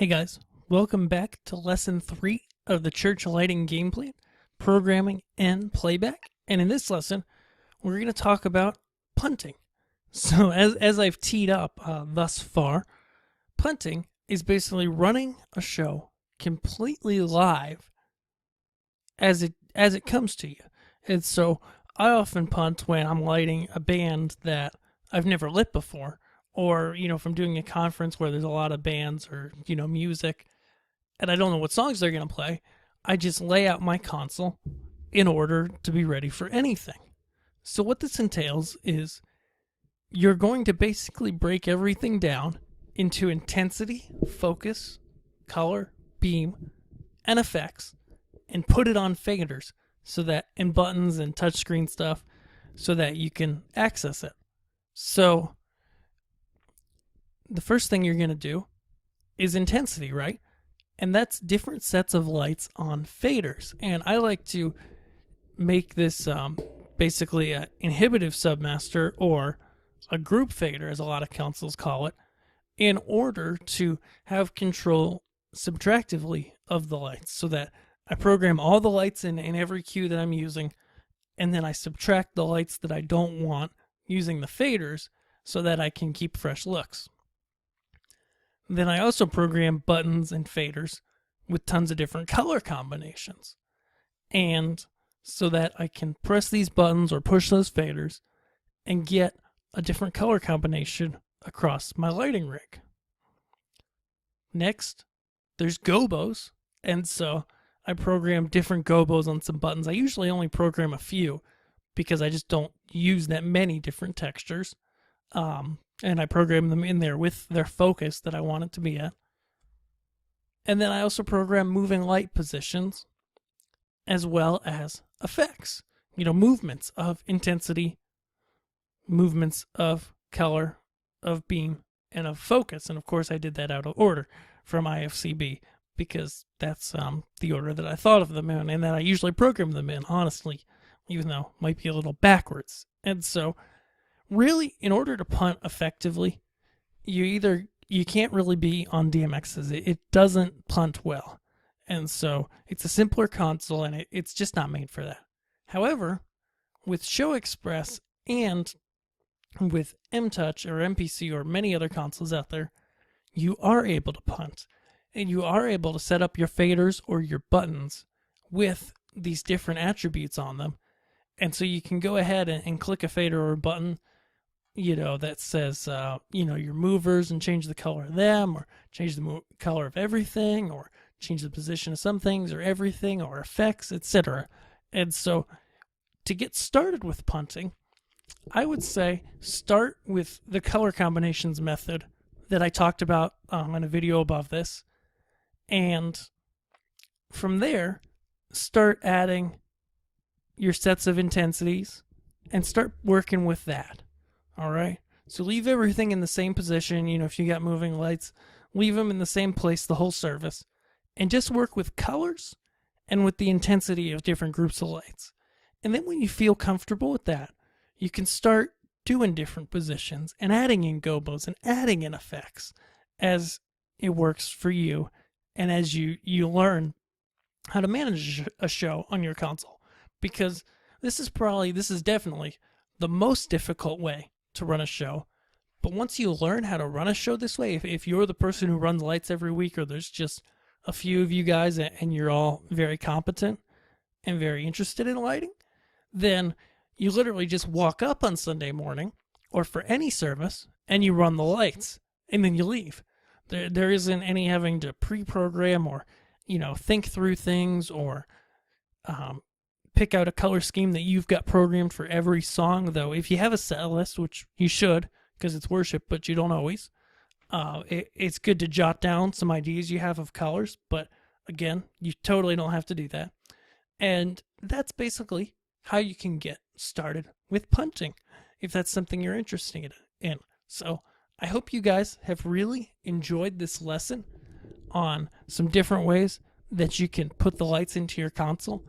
Hey guys, welcome back to lesson 3 of the church lighting game plan, programming and playback. And in this lesson, we're going to talk about punting. So as I've teed up thus far, punting is basically running a show completely live as it comes to you. And so I often punt when I'm lighting a band that I've never lit before, or if I'm doing a conference where there's a lot of bands or music and I don't know what songs they're going to play. I just lay out my console in order to be ready for anything. So what this entails is you're going to basically break everything down into intensity, focus, color, beam, and effects, and put it on faders and buttons and touchscreen stuff so that you can access it. So the first thing you're going to do is intensity, right? And that's different sets of lights on faders. And I like to make this basically an inhibitive submaster or a group fader, as a lot of consoles call it, in order to have control subtractively of the lights, so that I program all the lights in every cue that I'm using, and then I subtract the lights that I don't want using the faders so that I can keep fresh looks. Then I also program buttons and faders with tons of different color combinations. And so that I can press these buttons or push those faders and get a different color combination across my lighting rig. Next, there's gobos. And so I program different gobos on some buttons. I usually only program a few because I just don't use that many different textures. And I program them in there with their focus that I want it to be at. And then I also program moving light positions as well as effects. Movements of intensity, movements of color, of beam, and of focus. And of course I did that out of order from IFCB because that's the order that I thought of them in and that I usually program them in, honestly, even though it might be a little backwards. And so really, in order to punt effectively, you can't really be on DMXs. It doesn't punt well. And so it's a simpler console and it's just not made for that. However, with Show Express and with M-Touch or MPC or many other consoles out there, you are able to punt. And you are able to set up your faders or your buttons with these different attributes on them. And so you can go ahead and click a fader or a button that says, your movers and change the color of them, or change the color of everything, or change the position of some things, or everything, or effects, etc. And so to get started with punting, I would say start with the color combinations method that I talked about in a video above this. And from there, start adding your sets of intensities and start working with that. All right, so leave everything in the same position. If you got moving lights, leave them in the same place the whole service, and just work with colors and with the intensity of different groups of lights. And then when you feel comfortable with that, you can start doing different positions and adding in gobos and adding in effects as it works for you and as you learn how to manage a show on your console. Because this is definitely the most difficult way to run a show. But once you learn how to run a show this way, if you're the person who runs lights every week, or there's just a few of you guys and you're all very competent and very interested in lighting, then you literally just walk up on Sunday morning or for any service and you run the lights and then you leave. There isn't any having to pre-program or think through things or pick out a color scheme that you've got programmed for every song. Though if you have a set list, which you should because it's worship, but you don't always, it's good to jot down some ideas you have of colors. But again, you totally don't have to do that. And that's basically how you can get started with punting if that's something you're interested in. So I hope you guys have really enjoyed this lesson on some different ways that you can put the lights into your console.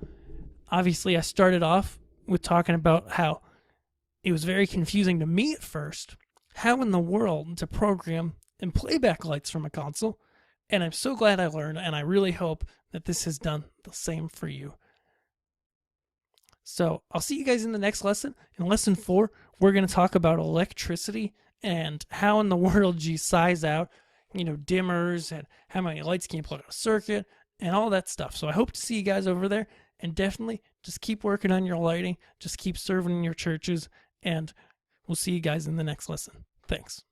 Obviously, I started off with talking about how it was very confusing to me at first how in the world to program and playback lights from a console. And I'm so glad I learned, and I really hope that this has done the same for you. So I'll see you guys in the next lesson. In lesson 4, we're going to talk about electricity and how in the world do you size out, dimmers and how many lights can you plug on a circuit and all that stuff. So I hope to see you guys over there, and definitely just keep working on your lighting. Just keep serving in your churches, and we'll see you guys in the next lesson. Thanks.